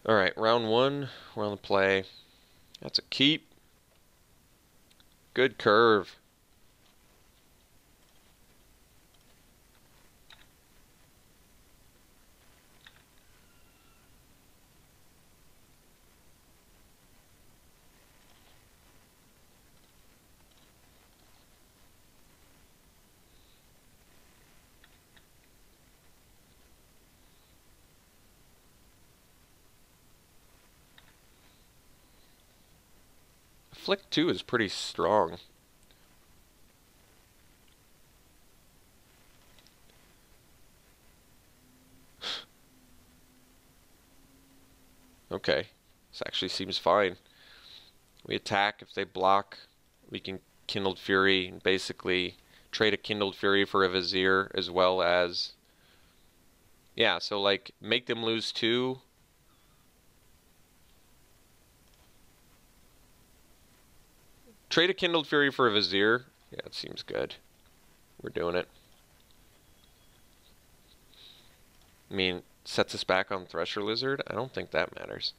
Alright, round one, we're on the play. That's a keep. Good curve. Flick 2 is pretty strong. Okay, this actually seems fine. We attack. If they block, we can Kindled Fury and basically trade a Kindled Fury for a Vizier as well as... Yeah, so like make them lose 2. Trade a Kindled Fury for a Vizier. Yeah, it seems good. We're doing it. I mean, sets us back on Thresher Lizard? I don't think that matters.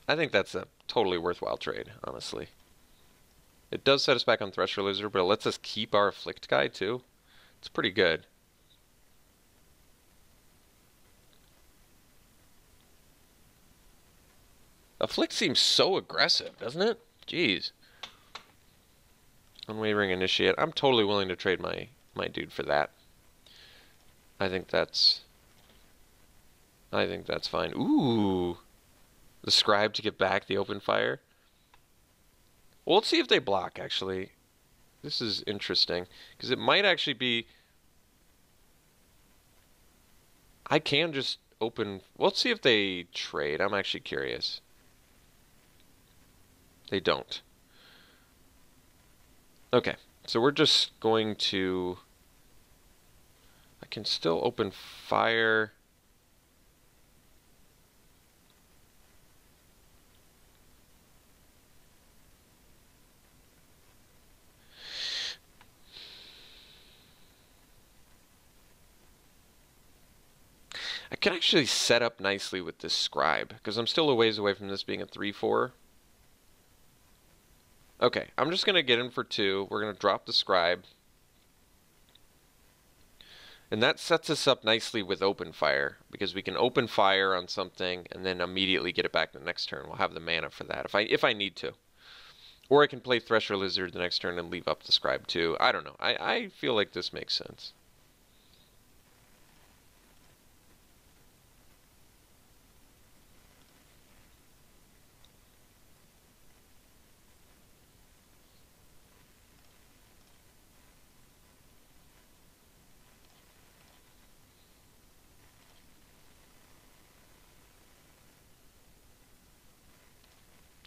I think that's a totally worthwhile trade, honestly. It does set us back on Thresher Lizard, but it lets us keep our Afflict guy, too. It's pretty good. Afflict seems so aggressive, doesn't it? Jeez. Unwavering Initiate. I'm totally willing to trade my dude for that. I think that's fine. Ooh. The Scribe to get back the open fire. Well, let's see if they block, actually. This is interesting, because it might actually be... I can just open... Well, let's see if they trade. I'm actually curious. They don't. Okay, so we're just going to... I can still open fire... I can actually set up nicely with this Scribe, because I'm still a ways away from this being a 3-4. Okay, I'm just going to get in for 2. We're going to drop the Scribe. And that sets us up nicely with open fire, because we can open fire on something and then immediately get it back the next turn. We'll have the mana for that if I need to. Or I can play Thresher Lizard the next turn and leave up the Scribe too. I don't know. I feel like this makes sense.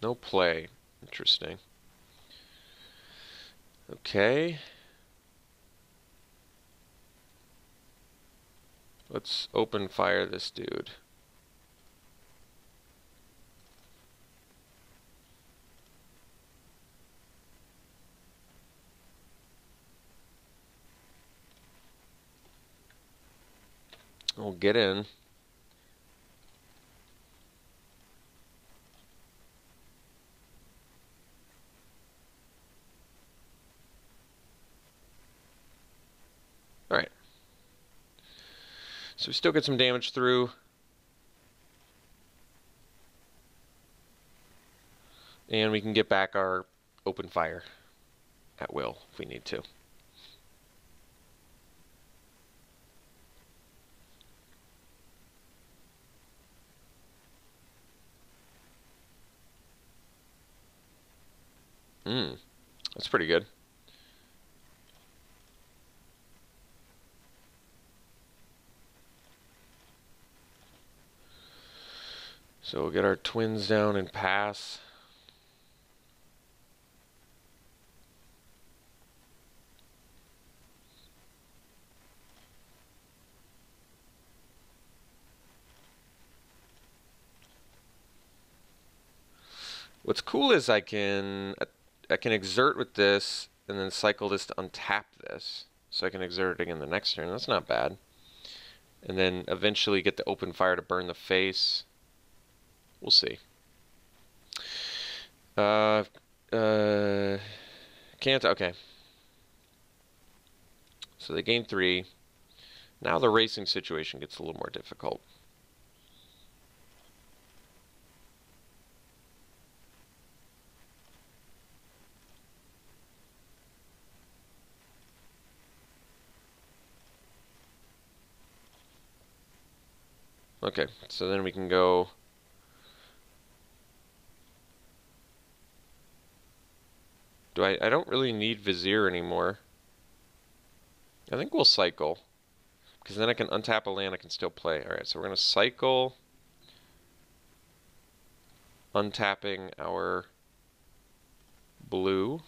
No play. Interesting. Okay. Let's open fire this dude. We'll get in. Alright. So we still get some damage through. And we can get back our open fire at will if we need to. That's pretty good. So we'll get our twins down and pass. What's cool is I can exert with this and then cycle this to untap this. So I can exert it again the next turn. That's not bad. And then eventually get the open fire to burn the face. We'll see. Uh, can't. Okay. So they gain 3. Now the racing situation gets a little more difficult. Okay, so then we can go. I don't really need Vizier anymore. I think we'll cycle. Because then I can untap a land I can still play. Alright, so we're going to cycle. Untapping our blue.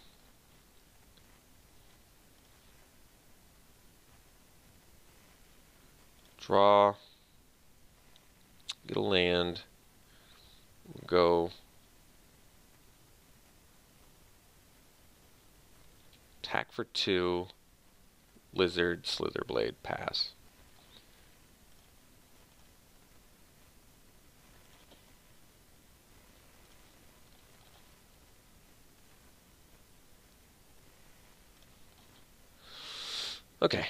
Draw. Get a land. Go. Attack for 2. Lizard, Slitherblade, pass. Okay.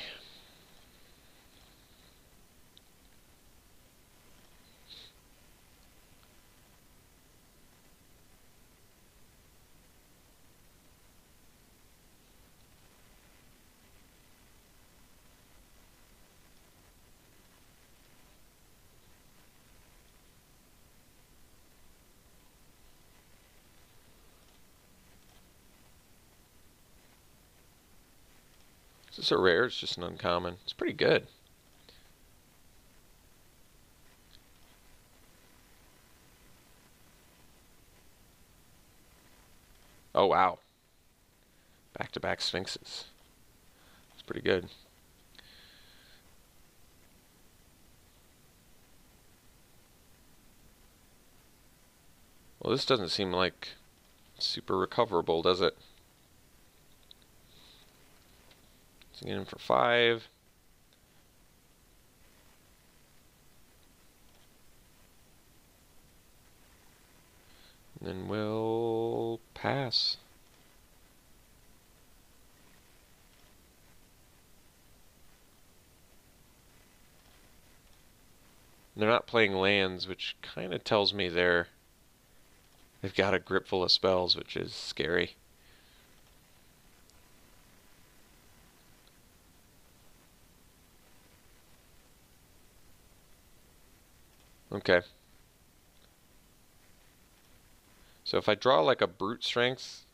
Is this a rare? It's just an uncommon. It's pretty good. Oh, wow. Back-to-back Sphinxes. It's pretty good. Well, this doesn't seem like super recoverable, does it? Let's get in for 5. And then we'll pass. They're not playing lands, which kind of tells me they've got a grip full of spells, which is scary. Okay. So if I draw like a brute strength,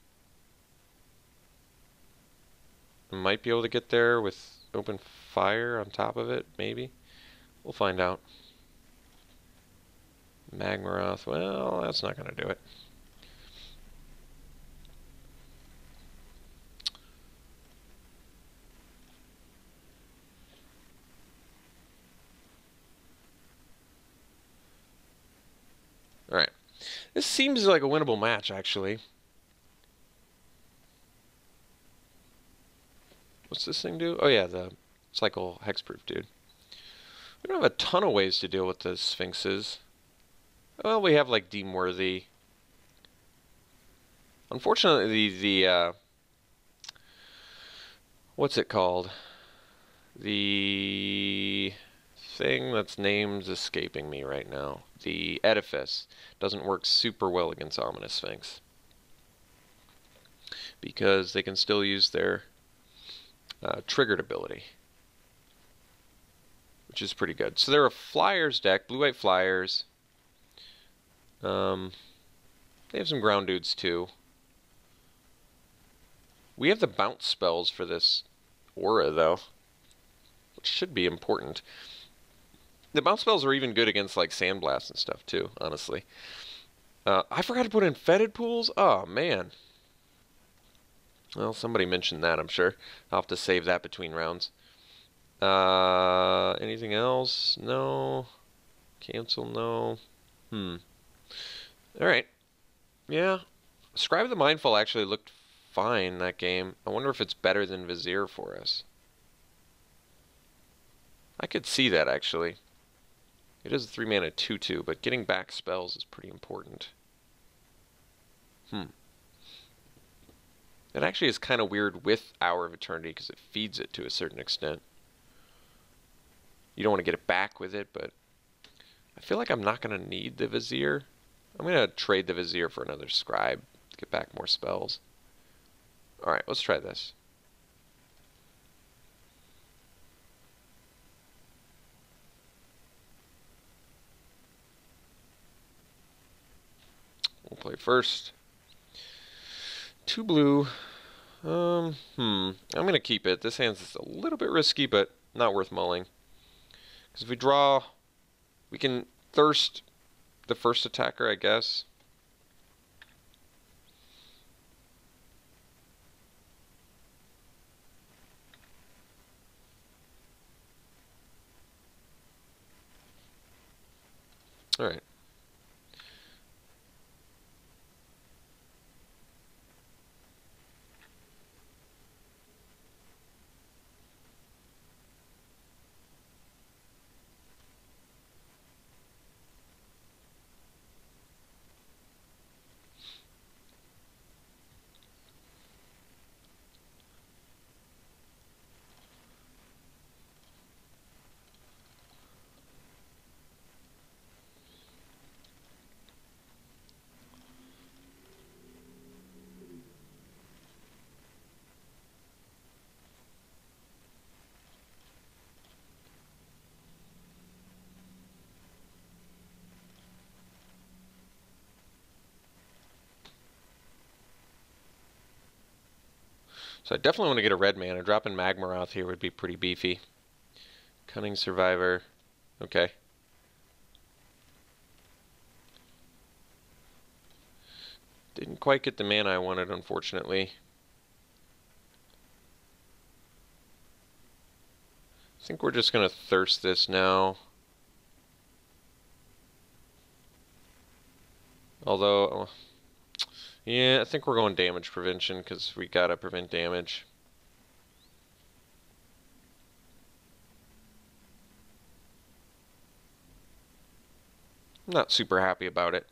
I might be able to get there with open fire on top of it, maybe. We'll find out. Magmaroth, well, that's not going to do it. Alright. This seems like a winnable match, actually. What's this thing do? Oh yeah, the cycle hexproof, dude. We don't have a ton of ways to deal with the Sphinxes. Well, we have like Deem Worthy. Unfortunately, the what's it called? The thing that's name's escaping me right now. The Edifice doesn't work super well against Ominous Sphinx. Because they can still use their triggered ability. Which is pretty good. So they're a Flyers deck, blue-white Flyers. They have some ground dudes too. We have the bounce spells for this aura though, which should be important. The bounce spells are even good against like Sandblast and stuff too, honestly. I forgot to put in fetid pools. Oh man. Well, somebody mentioned that, I'm sure. I'll have to save that between rounds. Anything else? No. Cancel, no. Alright. Yeah. Scribe of the Mindful actually looked fine that game. I wonder if it's better than Vizier for us. I could see that, actually. It is a 3-mana 2/2, but getting back spells is pretty important. It actually is kind of weird with Hour of Eternity because it feeds it to a certain extent. You don't want to get it back with it, but I feel like I'm not going to need the Vizier. I'm going to trade the Vizier for another Scribe to get back more spells. Alright, let's try this. We'll play first. 2 blue. I'm going to keep it. This hand's a little bit risky, but not worth mulling. Because if we draw, we can thirst the first attacker, I guess. Alright. So I definitely want to get a red mana. Dropping Magmaroth here would be pretty beefy. Cunning Survivor. Okay. Didn't quite get the mana I wanted, unfortunately. I think we're just going to thirst this now. Although, yeah, I think we're going damage prevention because we gotta prevent damage. I'm not super happy about it.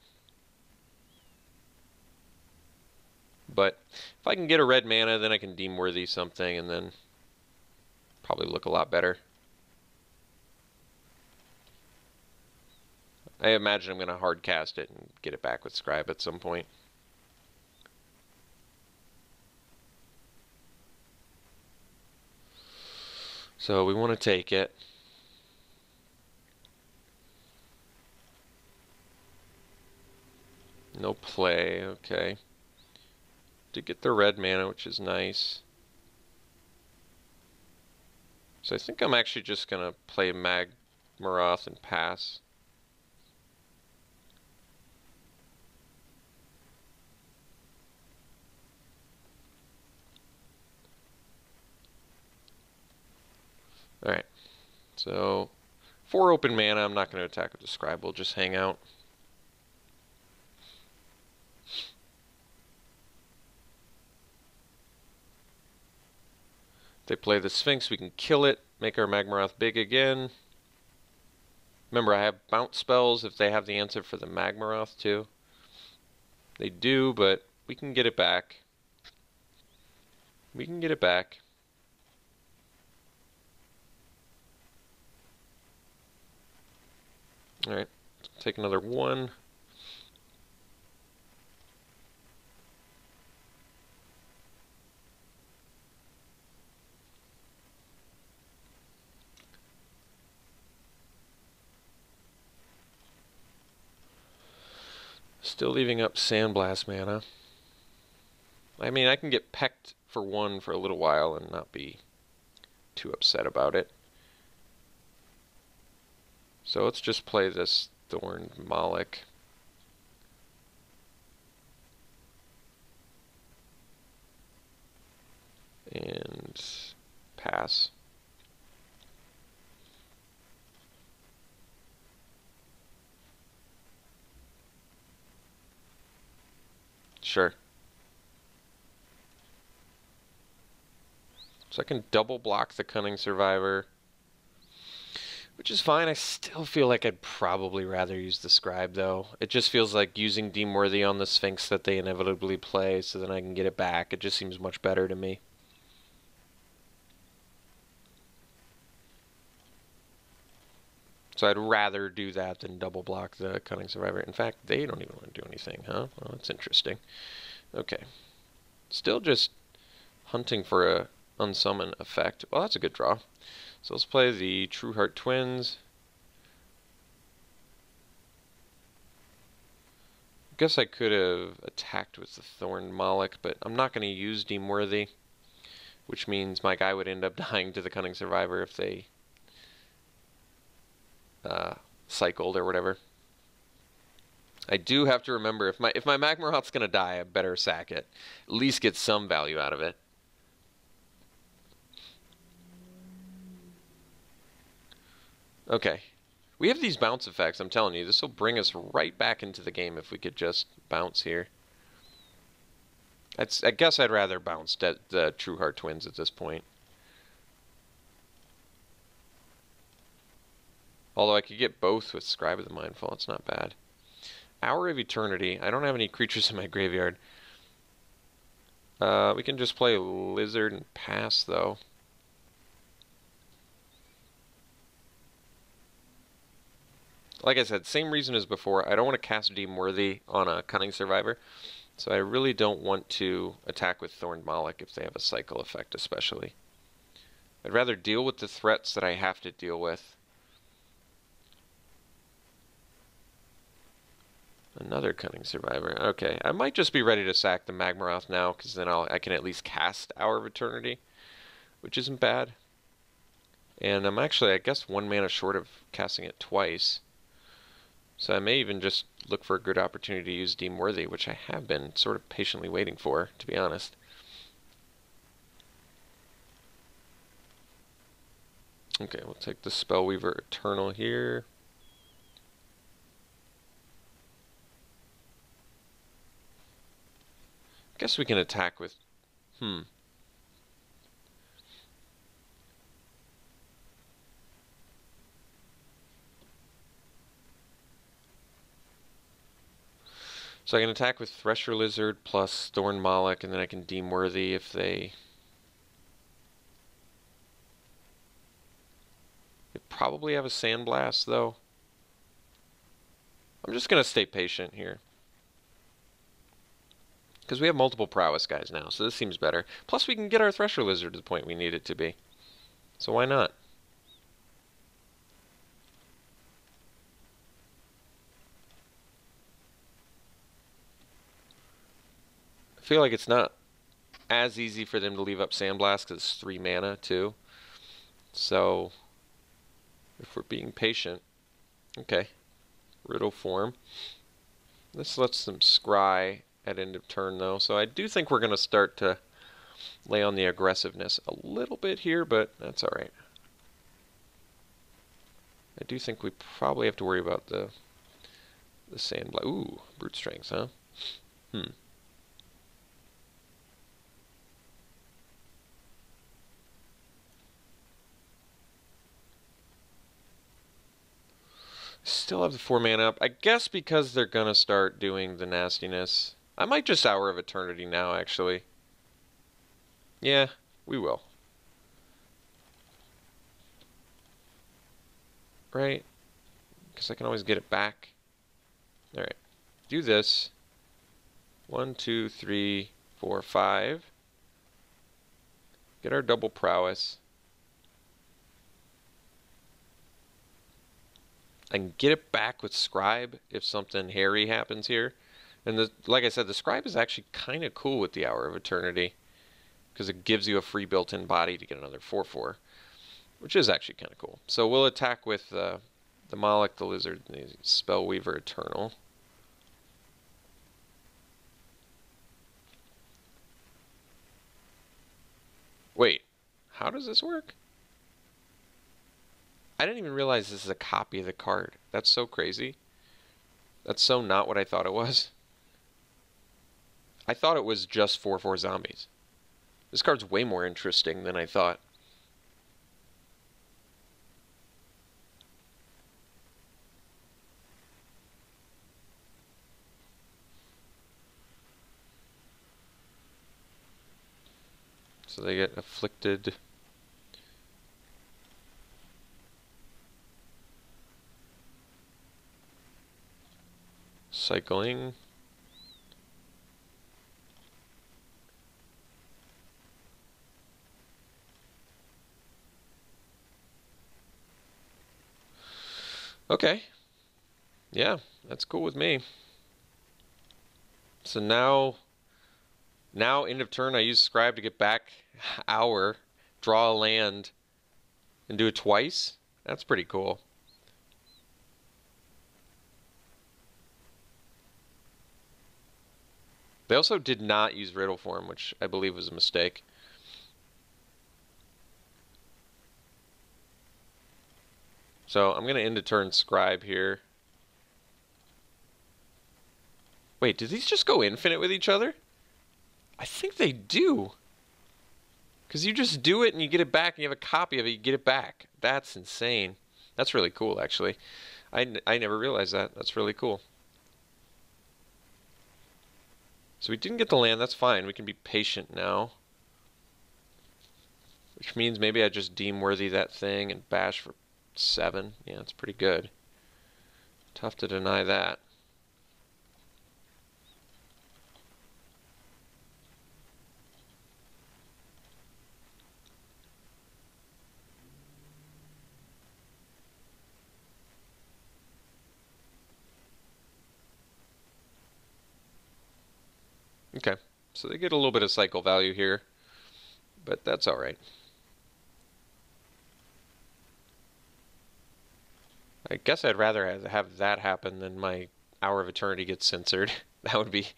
But if I can get a red mana, then I can deem worthy something and then probably look a lot better. I imagine I'm going to hard cast it and get it back with Scribe at some point. So we want to take it. No play, okay. Did get the red mana, which is nice. So I think I'm actually just going to play Magmaroth and pass. Alright, so 4 open mana, I'm not going to attack with the Scribe, we'll just hang out. If they play the Sphinx, we can kill it, make our Magmaroth big again. Remember, I have bounce spells if they have the answer for the Magmaroth too. They do, but we can get it back. We can get it back. Alright, take another 1. Still leaving up Sandblast mana. I mean, I can get pecked for 1 for a little while and not be too upset about it. So let's just play this Thorned Moloch. And pass. Sure. So I can double block the Cunning Survivor. Which is fine. I still feel like I'd probably rather use the Scribe, though. It just feels like using Deem Worthy on the Sphinx that they inevitably play so then I can get it back. It just seems much better to me. So I'd rather do that than double block the Cunning Survivor. In fact, they don't even want to do anything, huh? Well, that's interesting. Okay. Still just hunting for a unsummon effect. Well, that's a good draw. So let's play the True Heart Twins. I guess I could have attacked with the Thorn Moloch, but I'm not going to use Deem Worthy, which means my guy would end up dying to the Cunning Survivor if they cycled or whatever. I do have to remember, if my Magmaroth's going to die, I better sack it. At least get some value out of it. Okay. We have these bounce effects, I'm telling you. This will bring us right back into the game if we could just bounce here. I guess I'd rather bounce the True Heart Twins at this point. Although I could get both with Scribe of the Mindful. It's not bad. Hour of Eternity. I don't have any creatures in my graveyard. We can just play Lizard and pass, though. Like I said, same reason as before. I don't want to cast Deem Worthy on a Cunning Survivor. So I really don't want to attack with Thorned Moloch if they have a cycle effect, especially. I'd rather deal with the threats that I have to deal with. Another Cunning Survivor. Okay, I might just be ready to sack the Magmaroth now, because then I can at least cast Hour of Eternity, which isn't bad. And I'm actually, I guess, 1 mana short of casting it twice. So I may even just look for a good opportunity to use Deem Worthy, which I have been sort of patiently waiting for, to be honest. Okay, we'll take the Spellweaver Eternal here. I guess we can attack with... So I can attack with Thresher Lizard plus Thorn Moloch, and then I can Deem Worthy if they probably have a Sandblast, though. I'm just going to stay patient here. Because we have multiple prowess guys now, so this seems better. Plus we can get our Thresher Lizard to the point we need it to be. So why not? I feel like it's not as easy for them to leave up Sandblast because it's 3 mana too. So if we're being patient, okay, Riddle form. This lets them scry at end of turn though, so I do think we're going to start to lay on the aggressiveness a little bit here, but that's alright. I do think we probably have to worry about the Sandblast. Ooh, Brute Strength, huh? Still have the 4 mana up. I guess because they're going to start doing the nastiness. I might just Hour of Eternity now, actually. Yeah, we will. Right? Because I can always get it back. Alright. Do this. 1, 2, 3, 4, 5. Get our double prowess. I can get it back with Scribe if something hairy happens here. And like I said, the Scribe is actually kind of cool with the Hour of Eternity, because it gives you a free built-in body to get another 4/4, which is actually kind of cool. So we'll attack with the Moloch, the Lizard, and the Spellweaver Eternal. Wait, how does this work? I didn't even realize this is a copy of the card. That's so crazy. That's so not what I thought it was. I thought it was just 4/4 zombies. This card's way more interesting than I thought. So they get afflicted. Cycling. Okay. Yeah, that's cool with me. So now end of turn I use Scribe to get back Hour, draw a land, and do it twice. That's pretty cool. They also did not use Riddle Form, which I believe was a mistake. So I'm going to end a turn Scribe here. Wait, did these just go infinite with each other? I think they do. Because you just do it and you get it back and you have a copy of it, you get it back. That's insane. That's really cool, actually. I never realized that. That's really cool. So we didn't get the land, that's fine. We can be patient now. Which means maybe I just deem worthy that thing and bash for 7. Yeah, it's pretty good. Tough to deny that. Okay, so they get a little bit of cycle value here, but that's all right. I guess I'd rather have that happen than my Hour of Eternity gets censored. That'd be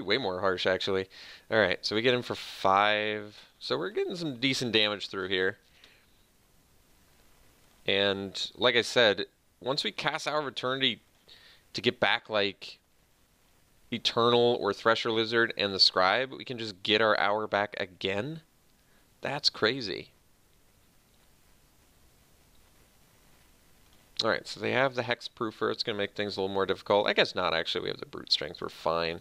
way more harsh, actually. All right, so we get him for 5. So we're getting some decent damage through here. And like I said, once we cast Hour of Eternity to get back like Eternal or Thresher Lizard and the Scribe, we can just get our Hour back again. That's crazy. Alright, so they have the Hexproofer. It's going to make things a little more difficult. I guess not, actually. We have the Brute Strength. We're fine.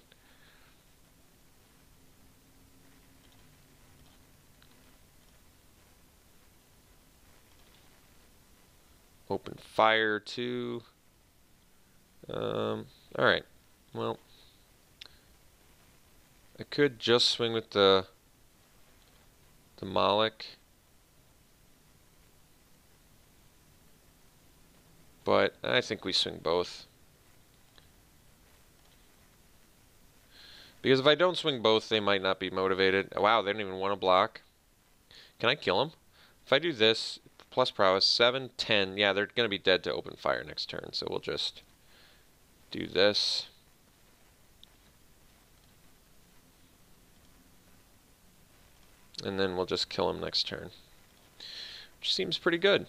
Open fire, too. Alright. Well, I could just swing with the Moloch. But I think we swing both. Because if I don't swing both, they might not be motivated. Wow, they don't even want to block. Can I kill them? If I do this, plus prowess, 7, 10. Yeah, they're going to be dead to open fire next turn. So we'll just do this. And then we'll just kill him next turn. Which seems pretty good.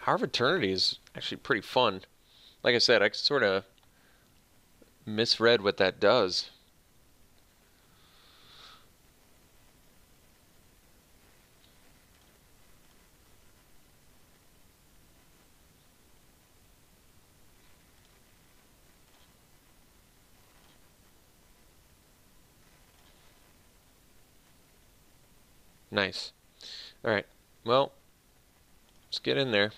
Hour of Eternity is actually pretty fun. Like I said, I sort of misread what that does. Nice. Alright, well, let's get in there.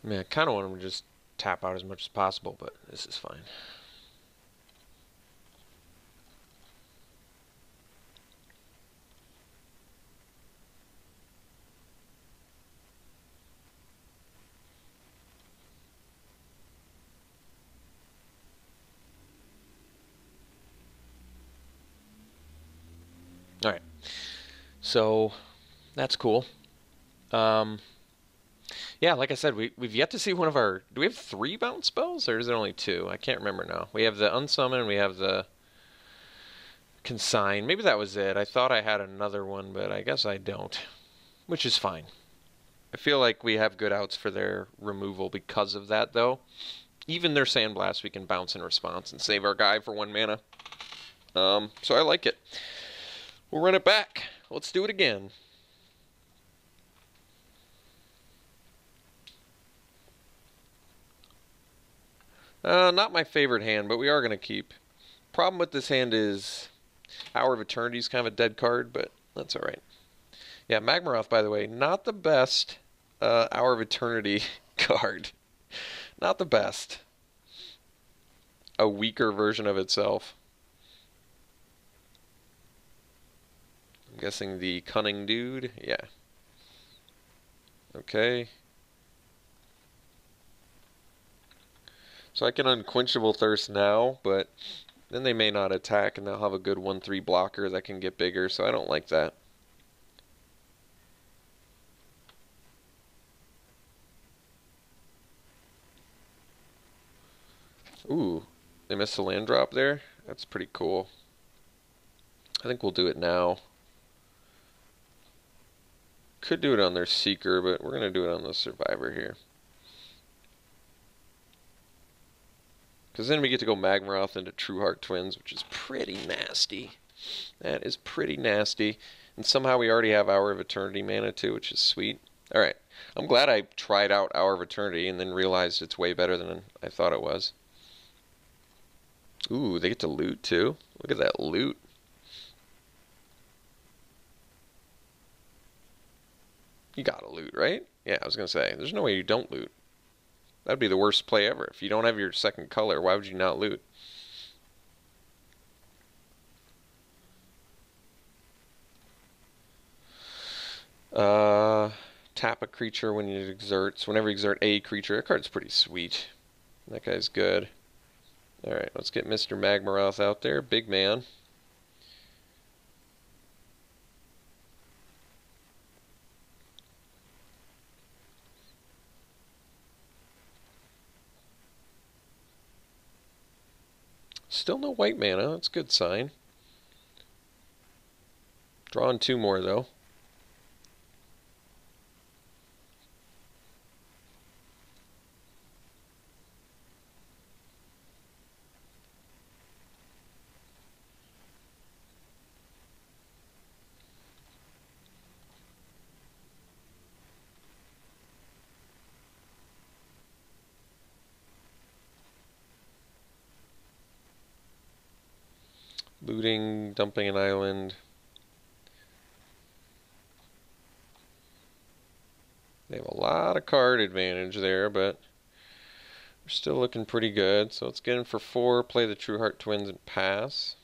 I mean, I kind of want him to just tap out as much as possible, but this is fine. Alright, so That's cool. Um, yeah, like I said, we've yet to see one of our. Do we have three bounce spells, or is there only two? I can't remember now. We have the unsummon, and we have the consign. Maybe that was it. I thought I had another one, but I guess I don't, which is fine. I feel like we have good outs for their removal because of that, though. Even their Sandblast, we can bounce in response and save our guy for 1 mana. So I like it. We'll run it back. Let's do it again. Not my favorite hand, but we are going to keep. Problem with this hand is Hour of Eternity is kind of a dead card, but that's alright. Yeah, Magmaroth, by the way, not the best Hour of Eternity card. Not the best. A weaker version of itself. I'm guessing the Cunning Dude. Yeah. Okay. So I can Unquenchable Thirst now, but then they may not attack, and they'll have a good 1/3 blocker that can get bigger, so I don't like that. Ooh, they missed a land drop there? That's pretty cool. I think we'll do it now. Could do it on their Seeker, but we're going to do it on the Survivor here. Because then we get to go Magmaroth into Trueheart Twins, which is pretty nasty. That is pretty nasty. And somehow we already have Hour of Eternity mana too, which is sweet. Alright, I'm glad I tried out Hour of Eternity and then realized it's way better than I thought it was. Ooh, they get to loot too? Look at that loot. You gotta loot, right? Yeah, I was gonna say, there's no way you don't loot. That'd be the worst play ever. If you don't have your second color, why would you not loot? Tap a creature when it exerts. Whenever you exert a creature. That card's pretty sweet. That guy's good. Alright, let's get Mr. Magmaroth out there. Big man. Still no white mana. That's a good sign. Drawing 2 more, though. Looting, dumping an island. They have a lot of card advantage there, but we're still looking pretty good. So let's get in for 4, play the Trueheart Twins, and pass.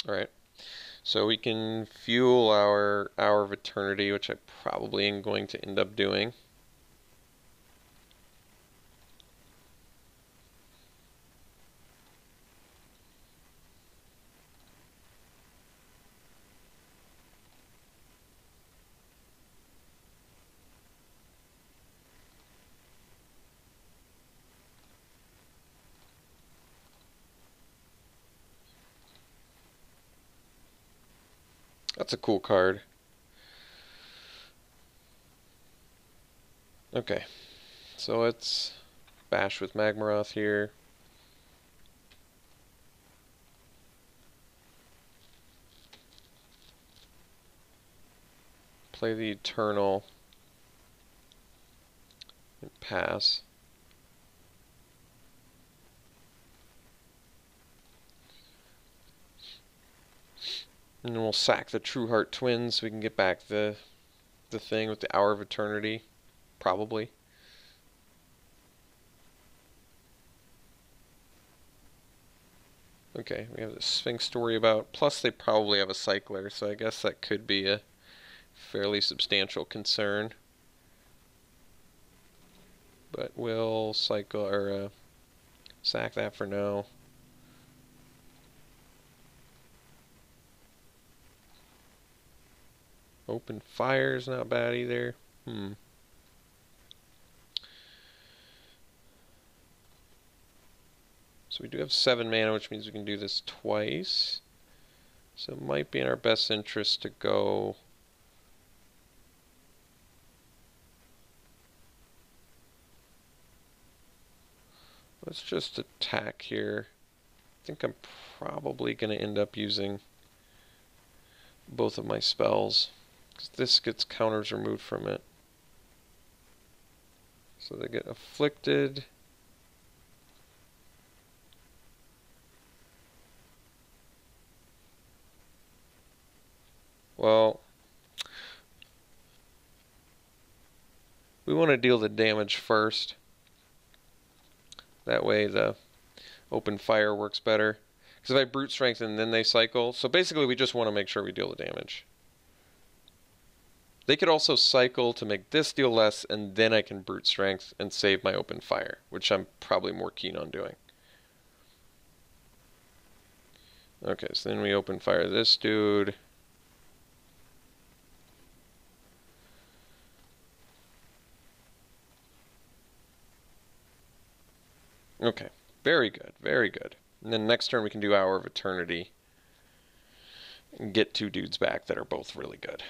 Alright, so we can fuel our Hour of Eternity, which I probably am going to end up doing. That's a cool card. Okay, so let's bash with Magmaroth here. Play the Eternal and pass. And then we'll sack the Trueheart Twins so we can get back the thing with the Hour of Eternity, probably. Okay, we have the Sphinx to worry about. Plus, they probably have a cycler, so I guess that could be a fairly substantial concern. But we'll cycle or sack that for now. Open fire's not bad either. So we do have 7 mana, which means we can do this twice. So it might be in our best interest to go... Let's just attack here. I think I'm probably going to end up using both of my spells, because this gets counters removed from it. So they get afflicted. Well, we want to deal the damage first. That way the open fire works better. Because if I brute strength and then they cycle, so basically we just want to make sure we deal the damage. They could also cycle to make this deal less, and then I can brute strength and save my open fire, which I'm probably more keen on doing. Okay, so then we open fire this dude. Okay, very good, very good. And then next turn we can do Hour of Eternity and get 2 dudes back that are both really good.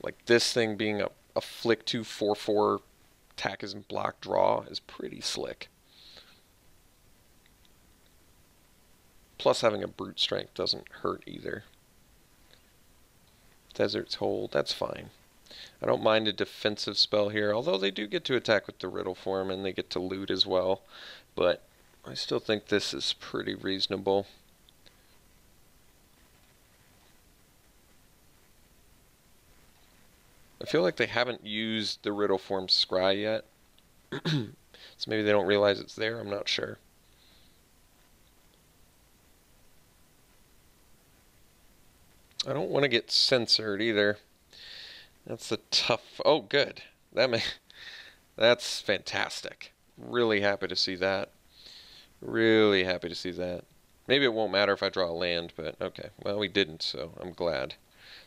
Like this thing being a flick 2 4/4 attack isn't block draw is pretty slick. Plus having a brute strength doesn't hurt either. Desert's Hold, that's fine. I don't mind a defensive spell here, although they do get to attack with the Riddle form and they get to loot as well. But I still think this is pretty reasonable. I feel like they haven't used the Riddle form Scry yet. So maybe they don't realize it's there, I'm not sure. I don't want to get censored either. That's a tough... Oh, good. That's fantastic. Really happy to see that. Really happy to see that. Maybe it won't matter if I draw a land, but okay. Well, we didn't, so I'm glad.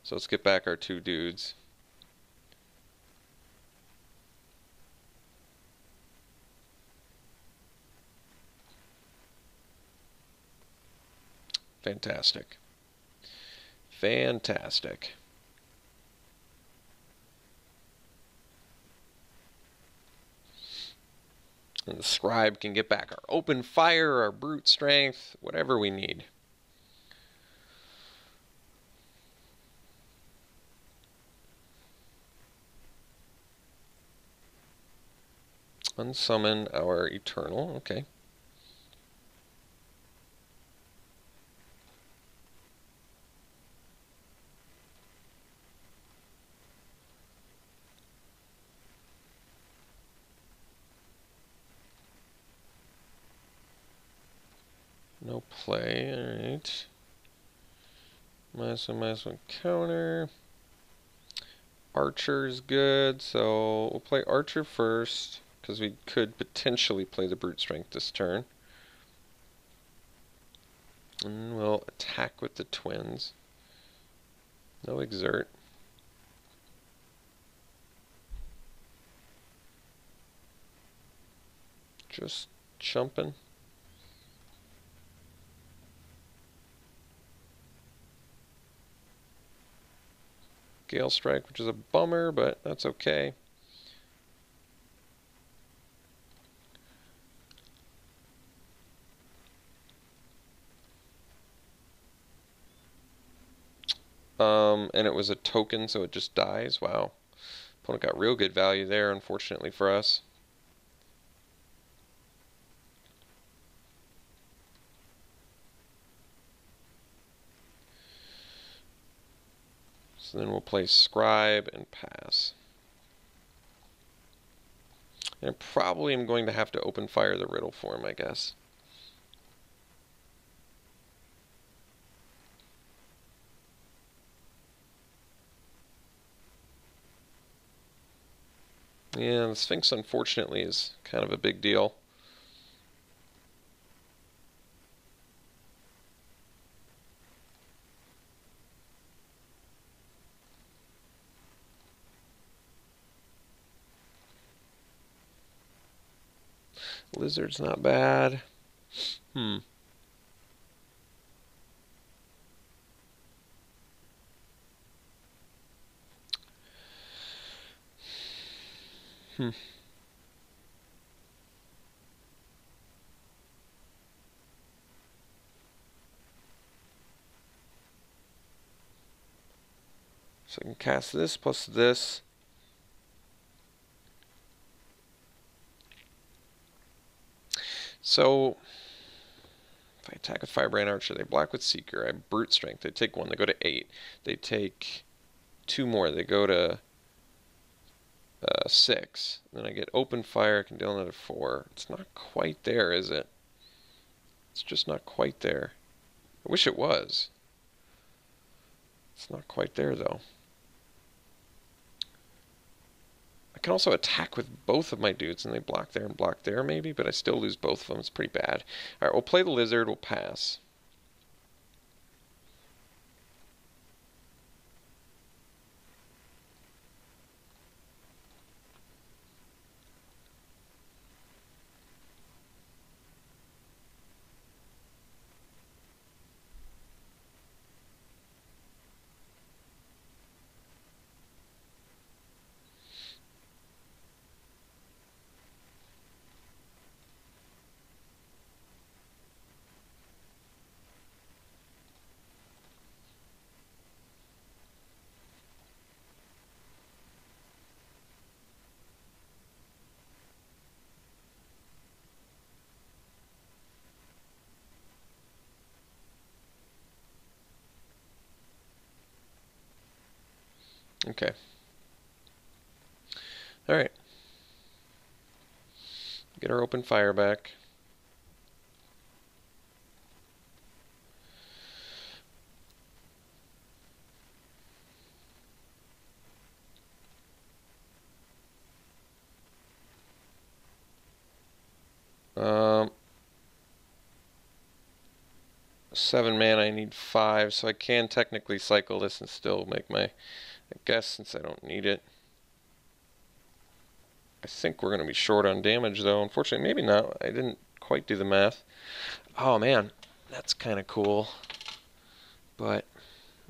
So let's get back our 2 dudes. Fantastic. Fantastic. And the scribe can get back our open fire, our brute strength, whatever we need. Unsummon our eternal, okay. No play, alright. -1/-1 counter. Archer's good, so we'll play Archer first, because we could potentially play the brute strength this turn. And we'll attack with the twins. No exert. Just jumping. Gale Strike, which is a bummer, but that's okay. And it was a token, so it just dies. Wow. Opponent got real good value there, unfortunately for us. So then we'll play Scribe and pass. And I probably am going to have to open fire the Riddle form, I guess. Yeah, the Sphinx unfortunately is kind of a big deal. Lizard's not bad. Hmm. Hmm. So I can cast this plus this. So if I attack with Firebrand Archer, they block with Seeker. I brute strength. They take 1. They go to 8. They take 2 more. They go to 6. Then I get open fire. I can deal another 4. It's not quite there, is it? It's just not quite there. I wish it was. It's not quite there, though. I can also attack with both of my dudes, and they block there and block there, maybe, but I still lose both of them. It's pretty bad. All right, we'll play the Lizard. We'll pass. Okay. All right. Get our open fire back. Um, 7 mana, I need 5, so I can technically cycle this and still make my, I guess, since I don't need it. I think we're going to be short on damage, though. Unfortunately, maybe not. I didn't quite do the math. Oh, man. That's kind of cool. But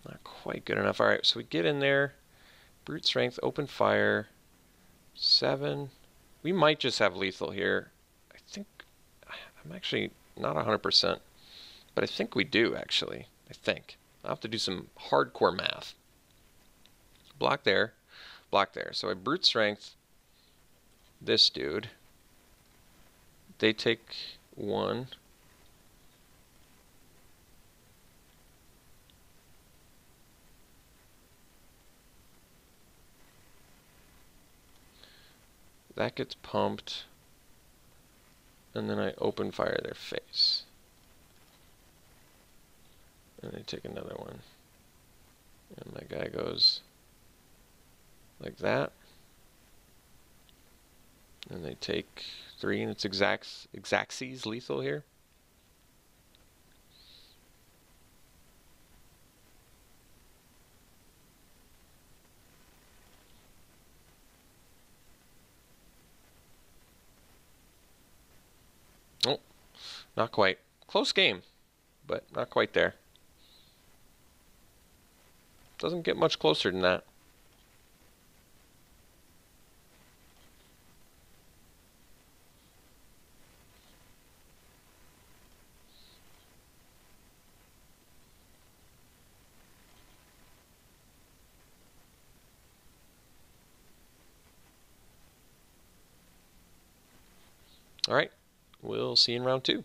not quite good enough. All right, so we get in there. Brute strength, open fire. 7. We might just have lethal here. I think I'm actually not 100%. But I think we do, actually. I think. I'll have to do some hardcore math. Block there. Block there. So I brute strength this dude. They take 1. That gets pumped. And then I open fire their face. And they take another one. And my guy goes like that. And they take 3, and it's Exacxes lethal here. Oh, not quite. Close game, but not quite there. Doesn't get much closer than that. All right, we'll see you in round 2.